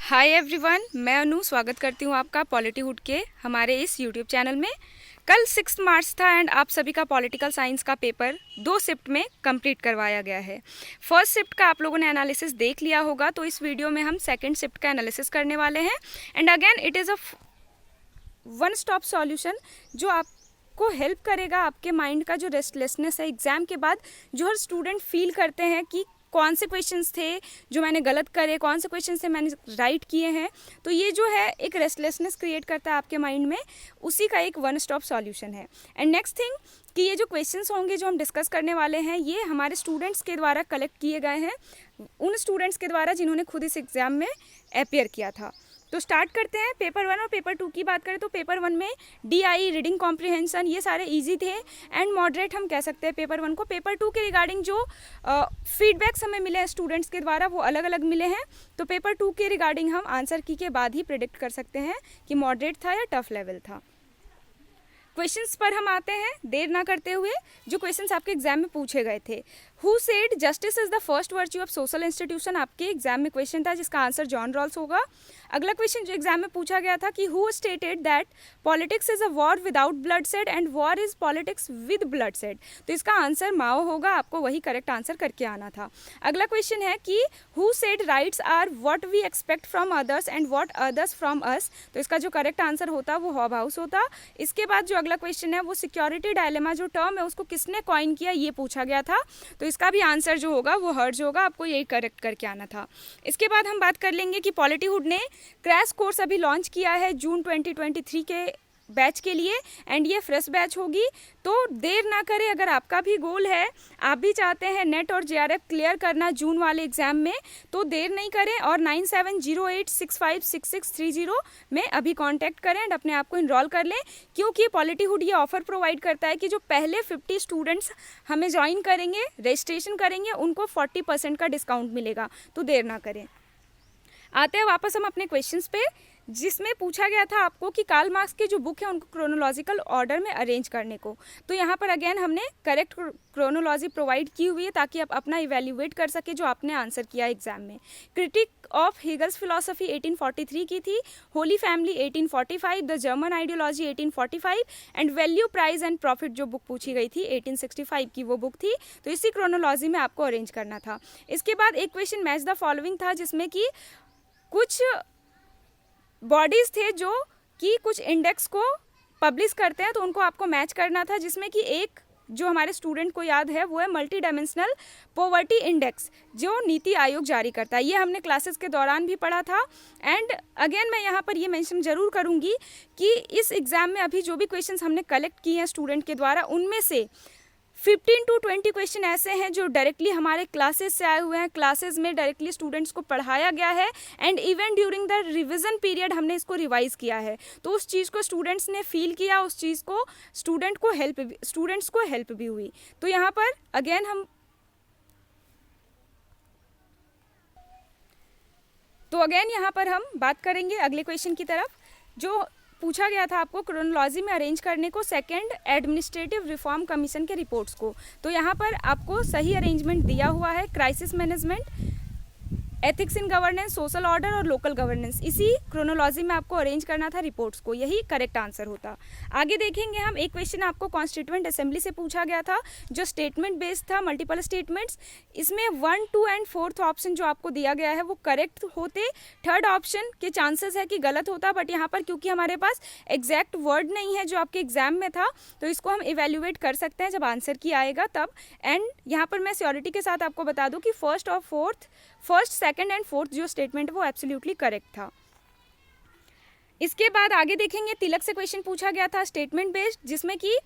Hi everyone, मैं अनु स्वागत करती हूँ आपका पॉलिटीहुड के हमारे इस यूट्यूब चैनल में। कल 6 मार्च था एंड आप सभी का पॉलिटिकल साइंस का पेपर 2 शिफ्ट में कंप्लीट करवाया गया है। फर्स्ट शिफ्ट का आप लोगों ने एनालिसिस देख लिया होगा, तो इस वीडियो में हम सेकंड शिफ्ट का एनालिसिस करने वाले हैं। And again it is a one stop solution जो आपको हेल्प करेगा। आपके माइंड का जो रेस्टलेसनेस है एग्जाम के बाद, जो हर स्टूडेंट फील करते हैं कि कौन से क्वेश्चंस थे जो मैंने गलत करे, कौन से क्वेश्चन से मैंने राइट किए हैं, तो ये जो है एक रेस्टलेसनेस क्रिएट करता है आपके माइंड में, उसी का एक वन स्टॉप सॉल्यूशन है। एंड नेक्स्ट थिंग कि ये जो क्वेश्चंस होंगे जो हम डिस्कस करने वाले हैं, ये हमारे स्टूडेंट्स के द्वारा कलेक्ट किए गए हैं, उन स्टूडेंट्स के द्वारा जिन्होंने खुद इस एग्ज़ाम में अपियर किया था। तो स्टार्ट करते हैं। पेपर 1 और पेपर 2 की बात करें तो पेपर 1 में DI रीडिंग कॉम्प्रिहेंशन ये सारे इजी थे एंड मॉडरेट हम कह सकते हैं पेपर 1 को। पेपर 2 के रिगार्डिंग जो फीडबैक्स हमें मिले हैं स्टूडेंट्स के द्वारा वो अलग अलग मिले हैं, तो पेपर 2 के रिगार्डिंग हम आंसर की के बाद ही प्रिडिक्ट कर सकते हैं कि मॉडरेट था या टफ लेवल था। क्वेश्चंस पर हम आते हैं देर ना करते हुए। जो क्वेश्चंस आपके एग्जाम में पूछे गए थे, who said justice is the first virtue of social institution, आपके एग्जाम में क्वेश्चन था जिसका आंसर जॉन रॉल्स होगा। अगला क्वेश्चन जो एग्जाम में पूछा गया था कि who stated that politics is a war without blood said and war is politics with blood said, तो इसका आंसर माओ होगा। आपको वही करेक्ट आंसर करके आना था। अगला क्वेश्चन है कि who said rights are what we expect from others and what others from us, तो इसका जो करेक्ट आंसर होता वो हॉब हाउस होता। इसके बाद जो अगला क्वेश्चन है वो सिक्योरिटी डायलेमा जो टर्म है उसको किसने कॉइन किया ये पूछा गया था, तो इसका भी आंसर जो होगा वो हर्ज होगा। आपको यही करेक्ट करके आना था। इसके बाद हम बात कर लेंगे कि पॉलिटीहुड ने क्रैश कोर्स अभी लॉन्च किया है जून 2023 के बैच के लिए एंड ये फ्रेश बैच होगी, तो देर ना करें। अगर आपका भी गोल है, आप भी चाहते हैं नेट और JRF क्लियर करना जून वाले एग्जाम में, तो देर नहीं करें और 9708656630 में अभी कांटेक्ट करें एंड अपने आप को इनरोल कर लें, क्योंकि पॉलिटीहुड ये ऑफर प्रोवाइड करता है कि जो पहले 50 स्टूडेंट्स हमें ज्वाइन करेंगे, रजिस्ट्रेशन करेंगे, उनको 40% का डिस्काउंट मिलेगा, तो देर ना करें। आते हैं वापस हम अपने क्वेश्चंस पे, जिसमें पूछा गया था आपको कि कार्ल मार्क्स की जो बुक है उनको क्रोनोलॉजिकल ऑर्डर में अरेंज करने को। तो यहाँ पर अगेन हमने करेक्ट क्रोनोलॉजी प्रोवाइड की हुई है ताकि आप अपना इवेल्युएट कर सके जो आपने आंसर किया एग्जाम में। क्रिटिक ऑफ हेगल्स फिलोसफी 1843 की थी, Holi family 1845, the German ideology 1845 and value price and profit जो बुक पूछी गई थी 1865 की वो बुक थी। तो इसी क्रोनोलॉजी में आपको अरेंज करना था। इसके बाद एक क्वेश्चन मैच द फॉलोइंग था, जिसमें कि कुछ बॉडीज थे जो कि कुछ इंडेक्स को पब्लिश करते हैं, तो उनको आपको मैच करना था, जिसमें कि एक जो हमारे स्टूडेंट को याद है वो है मल्टी डायमेंशनल पॉवर्टी इंडेक्स जो नीति आयोग जारी करता है। ये हमने क्लासेस के दौरान भी पढ़ा था। एंड अगेन मैं यहाँ पर ये मेंशन जरूर करूँगी कि इस एग्ज़ाम में अभी जो भी क्वेश्चंस हमने कलेक्ट किए हैं स्टूडेंट के द्वारा, उनमें से 15 to 20 क्वेश्चन ऐसे हैं जो डायरेक्टली हमारे क्लासेस से आए हुए हैं, क्लासेस में डायरेक्टली स्टूडेंट्स को पढ़ाया गया है and even during the revision period हमने इसको रिवाइज किया है। तो उस चीज़ को स्टूडेंट्स ने फील किया, उस चीज़ को स्टूडेंट्स को हेल्प भी हुई। तो यहाँ पर अगेन यहाँ पर हम बात करेंगे अगले क्वेश्चन की तरफ, जो पूछा गया था आपको क्रोनोलॉजी में अरेंज करने को सेकंड एडमिनिस्ट्रेटिव रिफॉर्म कमीशन के रिपोर्ट्स को। तो यहाँ पर आपको सही अरेंजमेंट दिया हुआ है, crisis management, ethics in governance, social order और लोकल गवर्नेंस, इसी क्रोनोलॉजी में आपको अरेंज करना था रिपोर्ट्स को, यही करेक्ट आंसर होता। आगे देखेंगे हम, एक क्वेश्चन आपको कॉन्स्टिट्यूएंट असेंबली से पूछा गया था जो स्टेटमेंट बेस्ड था, मल्टीपल स्टेटमेंट्स। इसमें 1, 2 एंड 4th ऑप्शन जो आपको दिया गया है वो करेक्ट होते, थर्ड ऑप्शन के चांसेस है कि गलत होता, बट यहाँ पर क्योंकि हमारे पास एग्जैक्ट वर्ड नहीं है जो आपके एग्जाम में था, तो इसको हम इवेल्युएट कर सकते हैं जब आंसर की आएगा तब। एंड यहाँ पर मैं श्योरिटी के साथ आपको बता दूँ कि फर्स्ट, सेकंड एंड फोर्थ जो स्टेटमेंट वो एब्सोल्युटली करेक्ट था। इसके बाद आगे देखेंगे, तिलक से क्वेश्चन पूछा गया था स्टेटमेंट बेस्ड, जिसमें कि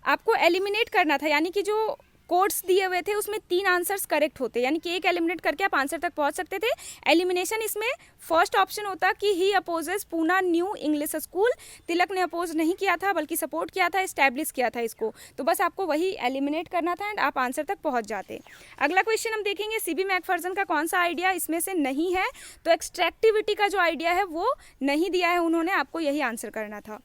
आपको एलिमिनेट करना था, यानी कि जो कोड्स दिए हुए थे उसमें 3 आंसर्स करेक्ट होते, यानी कि एक एलिमिनेट करके आप आंसर तक पहुंच सकते थे। एलिमिनेशन इसमें फर्स्ट ऑप्शन होता कि he opposes Poona New English School, Tilak ने अपोज नहीं किया था बल्कि सपोर्ट किया था, एस्टैब्लिश किया था इसको, तो बस आपको वही एलिमिनेट करना था एंड आप आंसर तक पहुंच जाते। अगला क्वेश्चन हम देखेंगे, CB मैकफर्सन का कौन सा आइडिया इसमें से नहीं है, तो एक्सट्रैक्टिविटी का जो आइडिया है वो नहीं दिया है उन्होंने, आपको यही आंसर करना था।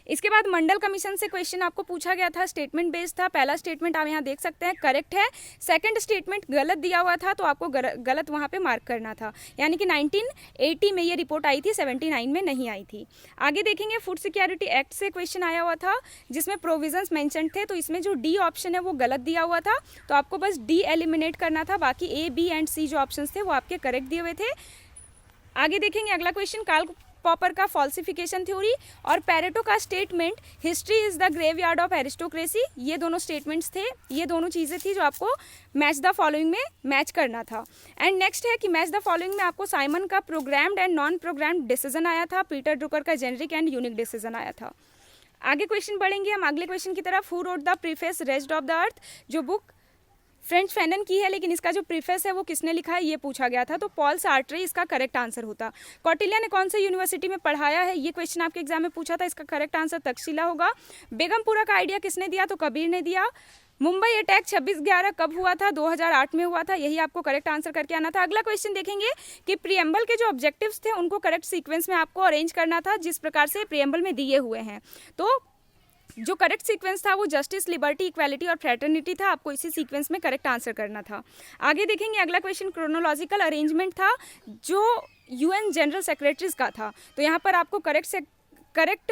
इसके बाद मंडल कमीशन से क्वेश्चन आपको पूछा गया था, स्टेटमेंट बेस्ड था। पहला स्टेटमेंट आप यहाँ देख सकते हैं करेक्ट है, सेकंड स्टेटमेंट गलत दिया हुआ था तो आपको गलत वहाँ पे मार्क करना था, यानी कि 1980 में ये रिपोर्ट आई थी, 79 में नहीं आई थी। आगे देखेंगे फूड सिक्योरिटी एक्ट से क्वेश्चन आया हुआ था जिसमें प्रोविजंस मेंशन थे, तो इसमें जो डी ऑप्शन है वो गलत दिया हुआ था, तो आपको बस डी एलिमिनेट करना था, बाकी ए बी एंड सी जो ऑप्शन थे वो आपके करेक्ट दिए हुए थे। आगे देखेंगे अगला क्वेश्चन कार्ल पॉपर का फॉल्सिफिकेशन थ्योरी और पैरेटो का statement history is the graveyard of aristocracy, ये दोनों स्टेटमेंट्स थे, ये दोनों चीज़ें थी जो आपको मैच द फॉलोइंग में मैच करना था। एंड नेक्स्ट है कि मैच द फॉलोइंग में आपको साइमन का programmed and non programmed decision आया था, पीटर ड्रुकर का जेनरिक एंड यूनिक डिसीजन आया था। आगे क्वेश्चन बढ़ेंगे हम अगले क्वेश्चन की तरफ। Who wrote the preface rest of the earth, जो बुक फ्रेंच फैनन की है, लेकिन इसका जो प्रीफेस है वो किसने लिखा है ये पूछा गया था, तो पॉल सार्ट्रे इसका करेक्ट आंसर होता। कौटिल्य ने कौन से यूनिवर्सिटी में पढ़ाया है, ये क्वेश्चन आपके एग्जाम में पूछा था, इसका करेक्ट आंसर तक्षशिला होगा। बेगमपुरा का आइडिया किसने दिया, तो कबीर ने दिया। मुंबई अटैक 26/11 कब हुआ था, 2008 में हुआ था, यही आपको करेक्ट आंसर करके आना था। अगला क्वेश्चन देखेंगे कि प्रीएम्बल के जो ऑब्जेक्टिव्स थे उनको करेक्ट सीक्वेंस में आपको अरेंज करना था जिस प्रकार से प्रीएम्बल में दिए हुए हैं, तो जो करेक्ट सीक्वेंस था वो जस्टिस, लिबर्टी, इक्वालिटी और फ्रेटर्निटी था, आपको इसी सीक्वेंस में करेक्ट आंसर करना था। आगे देखेंगे अगला क्वेश्चन क्रोनोलॉजिकल अरेंजमेंट था जो यूएन जनरल सेक्रेटरीज का था, तो यहाँ पर आपको करेक्ट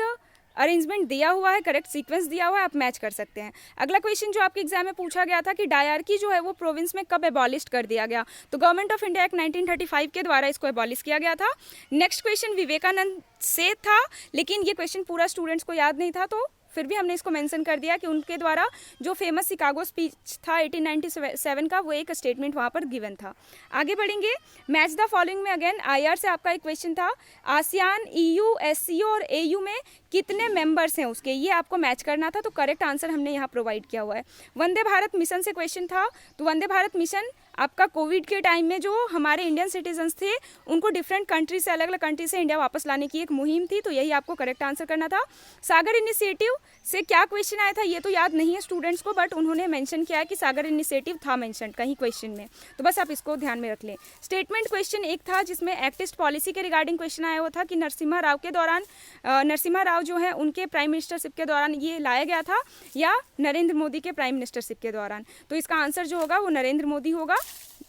अरेंजमेंट दिया हुआ है, करेक्ट सीक्वेंस दिया हुआ है, आप मैच कर सकते हैं। अगला क्वेश्चन जो आपके एग्जाम में पूछा गया था कि डायरकी जो है वो प्रोविंस में कब एबॉलिश कर दिया गया, तो गवर्नमेंट ऑफ इंडिया एक्ट 1935 के द्वारा इसको एबॉलिश किया गया था। नेक्स्ट क्वेश्चन विवेकानंद से था, लेकिन ये क्वेश्चन पूरा स्टूडेंट्स को याद नहीं था, तो फिर भी हमने इसको मेंशन कर दिया कि उनके द्वारा जो फेमस शिकागो स्पीच था 1897 का, वो एक स्टेटमेंट वहाँ पर गिवन था। आगे बढ़ेंगे मैच द फॉलोइंग में अगेन आईआर से आपका एक क्वेश्चन था, आसियान, ईयू, एससीओ और एयू में कितने मेंबर्स हैं उसके, ये आपको मैच करना था, तो करेक्ट आंसर हमने यहाँ प्रोवाइड किया हुआ है। वंदे भारत मिशन से क्वेश्चन था, तो वंदे भारत मिशन आपका कोविड के टाइम में जो हमारे इंडियन सिटीजन्स थे उनको डिफरेंट कंट्री से, अलग अलग कंट्री से इंडिया वापस लाने की एक मुहिम थी, तो यही आपको करेक्ट आंसर करना था। सागर इनिशिएटिव से क्या क्वेश्चन आया था ये तो याद नहीं है स्टूडेंट्स को, बट उन्होंने मेंशन किया है कि सागर इनिशिएटिव था मेंशन कहीं क्वेश्चन में, तो बस आप इसको ध्यान में रख लें। स्टेटमेंट क्वेश्चन एक था जिसमें एक्टिस्ट पॉलिसी के रिगार्डिंग क्वेश्चन आया हुआ था कि नरसिम्हा राव के दौरान, नरसिम्हा राव जो है उनके प्राइम मिनिस्टरशिप के दौरान ये लाया गया था या नरेंद्र मोदी के प्राइम मिनिस्टरशिप के दौरान, तो इसका आंसर जो होगा वो नरेंद्र मोदी होगा,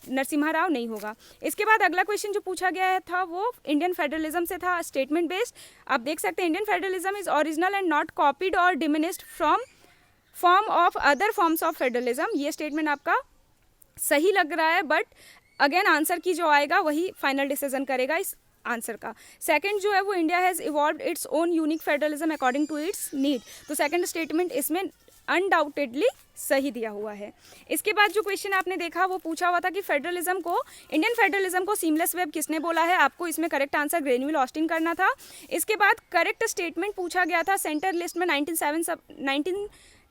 नरसिम्हा राव नहीं होगा। इसके बाद अगला क्वेश्चन जो पूछा गया था वो इंडियन फेडरलिज्म से था, स्टेटमेंट बेस्ड। आप देख सकते हैं Indian federalism is original and not copied और diminished from form of other forms of federalism, ये स्टेटमेंट आपका सही लग रहा है, बट अगेन आंसर की जो आएगा वही फाइनल डिसीजन करेगा इस आंसर का। सेकंड जो है वो India has evolved its own unique federalism according to its need, तो सेकंड स्टेटमेंट इसमें अनडाउटेडली सही दिया हुआ है। इसके बाद जो क्वेश्चन आपने देखा वो पूछा हुआ था कि फेडरलिज्म को, इंडियन फेडरलिज्म को सीमलेस वेब किसने बोला है, आपको इसमें करेक्ट आंसर ग्रेन्यूल ऑस्टिन करना था। इसके बाद करेक्ट स्टेटमेंट पूछा गया था, सेंटर लिस्ट में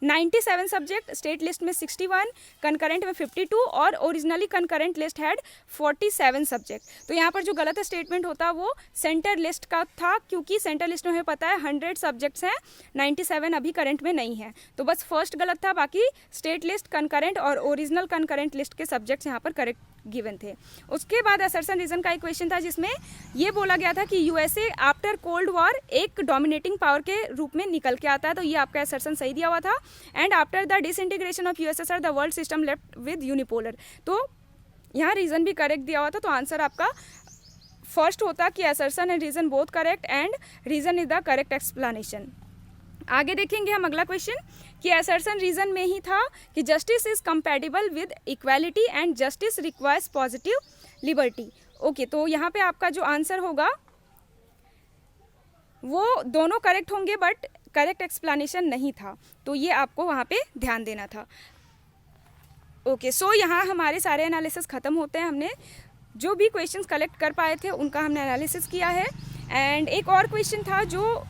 97 सब्जेक्ट, स्टेट लिस्ट में 61, कंकरेंट में 52 और originally concurrent list had 47 subject. तो यहाँ पर जो गलत स्टेटमेंट होता वो सेंटर लिस्ट का था, क्योंकि सेंटर लिस्ट में हमें पता है 100 सब्जेक्ट्स हैं, 97 अभी करंट में नहीं है, तो बस फर्स्ट गलत था, बाकी स्टेट लिस्ट, कंकरेंट और ओरिजिनल कंकरेंट लिस्ट के सब्जेक्ट्स यहाँ पर करेक्ट गिवन थे। उसके बाद असर्शन रीजन का एक क्वेश्चन था जिसमें ये बोला गया था कि यूएसए आफ्टर कोल्ड वॉर एक डोमिनेटिंग पावर के रूप में निकल के आता है, तो ये आपका असर्शन सही दिया हुआ था। And after the disintegration of USSR the world system left with unipolar, तो यहाँ रीजन भी करेक्ट दिया हुआ था, तो आंसर आपका फर्स्ट होता कि assertion and reason both correct and reason is the correct explanation. आगे देखेंगे हम अगला क्वेश्चन कि असर्शन रीजन में ही था कि justice is compatible with equality and justice requires positive liberty. Okay, तो यहाँ पे आपका जो आंसर होगा वो दोनों करेक्ट होंगे, बट करेक्ट एक्सप्लेनेशन नहीं था, तो ये आपको वहाँ पे ध्यान देना था। ओके, सो यहाँ हमारे सारे एनालिसिस ख़त्म होते हैं, हमने जो भी क्वेश्चंस कलेक्ट कर पाए थे उनका हमने एनालिसिस किया है। एंड एक और क्वेश्चन था जो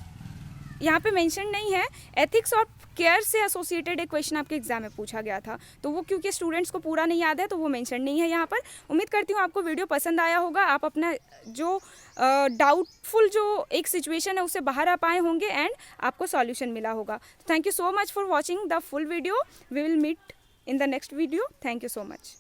यहाँ पे मेंशन नहीं है, एथिक्स और केयर से एसोसिएटेड एक क्वेश्चन आपके एग्जाम में पूछा गया था, तो वो क्योंकि स्टूडेंट्स को पूरा नहीं याद है तो वो मेंशन नहीं है यहाँ पर। उम्मीद करती हूँ आपको वीडियो पसंद आया होगा, आप अपना जो डाउटफुल जो एक सिचुएशन है उससे बाहर आ पाए होंगे एंड आपको सॉल्यूशन मिला होगा। Thank you so much for watching the full video, we will meet in the next video. Thank you so much.